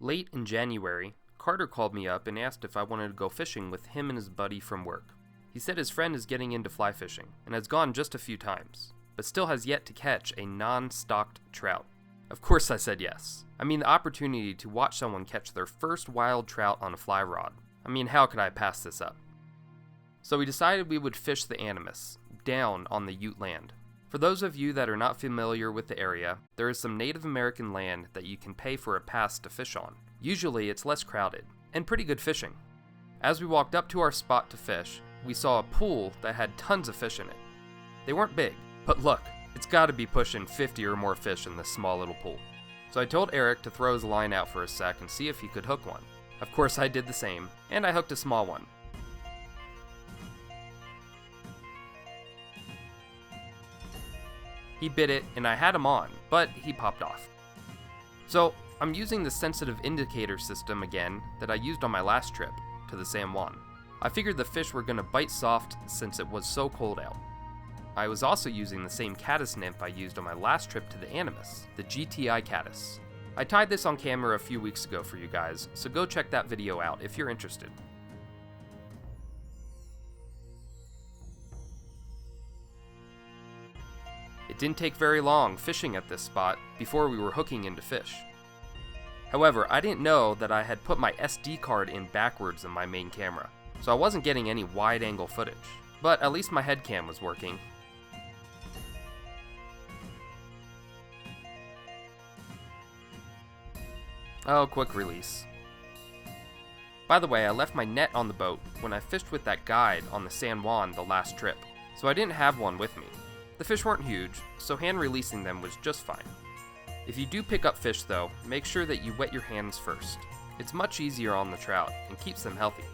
Late in January, Carter called me up and asked if I wanted to go fishing with him and his buddy from work. He said his friend is getting into fly fishing and has gone just a few times, but still has yet to catch a non-stocked trout. Of course I said yes. I mean, the opportunity to watch someone catch their first wild trout on a fly rod. I mean, how could I pass this up? So we decided we would fish the Animas, down on the Ute land. For those of you that are not familiar with the area, there is some Native American land that you can pay for a pass to fish on. Usually it's less crowded, and pretty good fishing. As we walked up to our spot to fish, we saw a pool that had tons of fish in it. They weren't big, but look, it's gotta be pushing 50 or more fish in this small little pool. So I told Eric to throw his line out for a sec and see if he could hook one. Of course I did the same, and I hooked a small one. He bit it, and I had him on, but he popped off. So I'm using the sensitive indicator system again that I used on my last trip to the San Juan. I figured the fish were gonna bite soft since it was so cold out. I was also using the same caddis nymph I used on my last trip to the Animas, the GTI caddis. I tied this on camera a few weeks ago for you guys, so go check that video out if you're interested. It didn't take very long fishing at this spot before we were hooking into fish. However, I didn't know that I had put my SD card in backwards in my main camera, so I wasn't getting any wide-angle footage, but at least my head cam was working. Oh, quick release. By the way, I left my net on the boat when I fished with that guide on the San Juan the last trip, so I didn't have one with me. The fish weren't huge, so hand releasing them was just fine. If you do pick up fish though, make sure that you wet your hands first. It's much easier on the trout and keeps them healthy.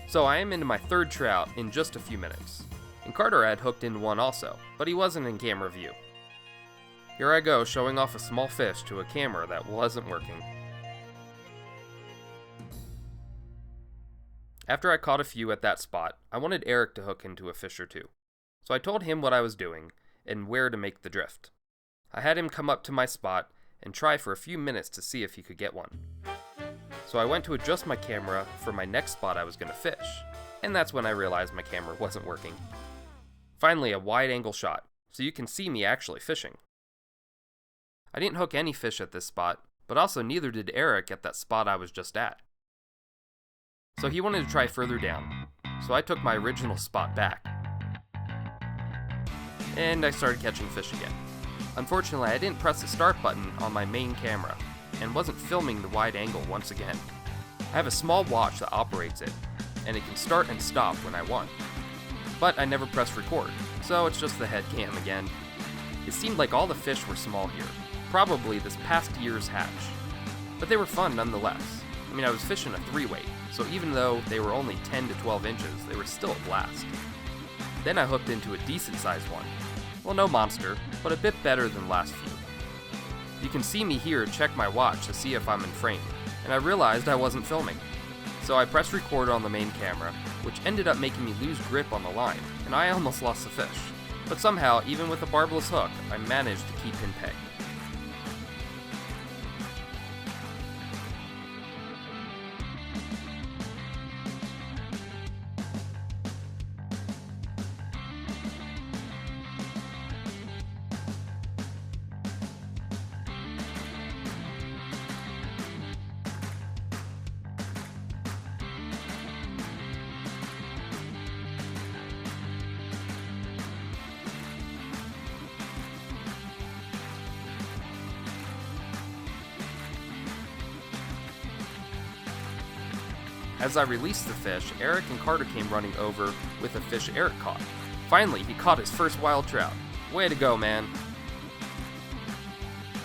So I am into my third trout in just a few minutes. And Carter had hooked in one also, but he wasn't in camera view. Here I go showing off a small fish to a camera that wasn't working. After I caught a few at that spot, I wanted Eric to hook into a fish or two. So I told him what I was doing and where to make the drift. I had him come up to my spot and try for a few minutes to see if he could get one. So I went to adjust my camera for my next spot I was going to fish, and that's when I realized my camera wasn't working. Finally, a wide-angle shot, so you can see me actually fishing. I didn't hook any fish at this spot, but also neither did Eric at that spot I was just at. So he wanted to try further down, so I took my original spot back. And I started catching fish again. Unfortunately, I didn't press the start button on my main camera, and wasn't filming the wide angle once again. I have a small watch that operates it, and it can start and stop when I want. But I never press record, so it's just the head cam again. It seemed like all the fish were small here, probably this past year's hatch. But they were fun nonetheless. I mean, I was fishing a 3-weight, so even though they were only 10 to 12 inches, they were still a blast. Then I hooked into a decent sized one. Well, no monster, but a bit better than last few. You can see me here check my watch to see if I'm in frame, and I realized I wasn't filming. So I pressed record on the main camera, which ended up making me lose grip on the line, and I almost lost the fish. But somehow, even with a barbless hook, I managed to keep him pegged. As I released the fish, Eric and Carter came running over with a fish Eric caught. Finally, he caught his first wild trout. Way to go, man.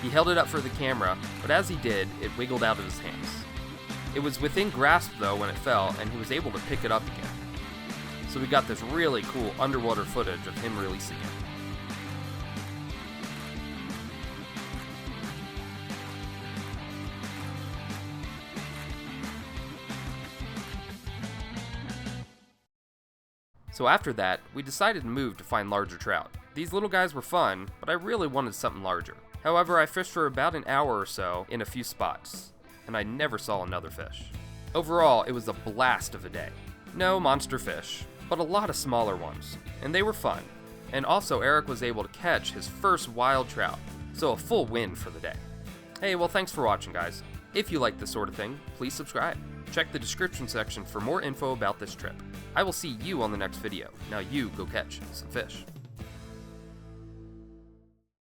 He held it up for the camera, but as he did, it wiggled out of his hands. It was within grasp though when it fell, and he was able to pick it up again. So we got this really cool underwater footage of him releasing it. So after that, we decided to move to find larger trout. These little guys were fun, but I really wanted something larger. However, I fished for about an hour or so in a few spots, and I never saw another fish. Overall, it was a blast of a day. No monster fish, but a lot of smaller ones, and they were fun. And also, Eric was able to catch his first wild trout, so a full win for the day. Hey, well, thanks for watching, guys. If you like this sort of thing, please subscribe. Check the description section for more info about this trip. I will see you on the next video. Now you go catch some fish.